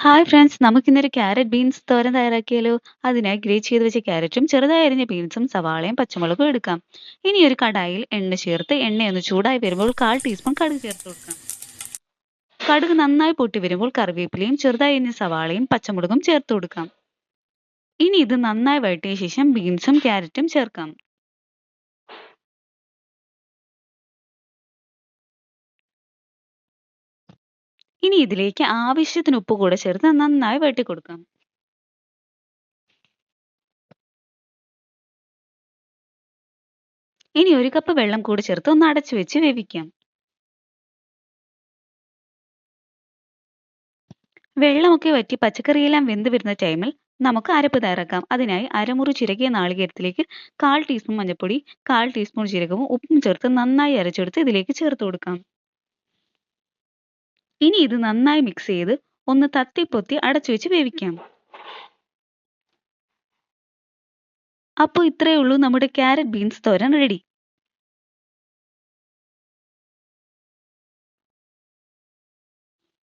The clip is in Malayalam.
ഹായ് ഫ്രണ്ട്സ്, നമുക്കിന്നൊരു ക്യാരറ്റ് ബീൻസ് തോരൻ തയ്യാറാക്കിയാലോ? അതിനായി ഗ്രേറ്റ് ചെയ്ത് വെച്ച ക്യാരറ്റും ചെറുതായി അരിഞ്ഞ ബീൻസും സവാളയും പച്ചമുളകും എടുക്കാം. ഇനി ഒരു കടായിൽ എണ്ണ ചേർത്ത് എണ്ണയൊന്ന് ചൂടായി വരുമ്പോൾ 1/4 ടീസ്പൂൺ കടുക് ചേർത്ത് കൊടുക്കാം. കടുക് നന്നായി പൊട്ടി വരുമ്പോൾ കറിവേപ്പിലയും ചെറുതായി അരിഞ്ഞ സവാളയും പച്ചമുളകും ചേർത്ത് കൊടുക്കാം. ഇനി ഇത് നന്നായി വഴറ്റിയ ശേഷം ബീൻസും ക്യാരറ്റും ചേർക്കാം. ഇനി ഇതിലേക്ക് ആവശ്യത്തിന് ഉപ്പ് കൂടെ ചേർത്ത് നന്നായി വഴറ്റി കൊടുക്കാം. ഇനി 1 കപ്പ് വെള്ളം കൂടി ചേർത്ത് ഒന്ന് അടച്ചു വെച്ച് വേവിക്കാം. വെള്ളമൊക്കെ വറ്റി പച്ചക്കറിയെല്ലാം വെന്ത് വരുന്ന ടൈമിൽ നമുക്ക് അരപ്പ് തയ്യാറാക്കാം. അതിനായി അരമുറി ചിരകിയ നാളികേരത്തിലേക്ക് 1/4 ടീസ്പൂൺ മഞ്ഞൾപ്പൊടി, 1/4 ടീസ്പൂൺ ജീരകവും ഉപ്പും ചേർത്ത് നന്നായി അരച്ചെടുത്ത് ഇതിലേക്ക് ചേർത്ത് കൊടുക്കാം. ഇനി ഇത് നന്നായി മിക്സ് ചെയ്ത് ഒന്ന് തത്തിപ്പൊത്തി അടച്ചു വെച്ച് വേവിക്കാം. അപ്പോൾ ഇത്രയേ ഉള്ളൂ, നമ്മുടെ ക്യാരറ്റ് ബീൻസ് തോരൻ റെഡി.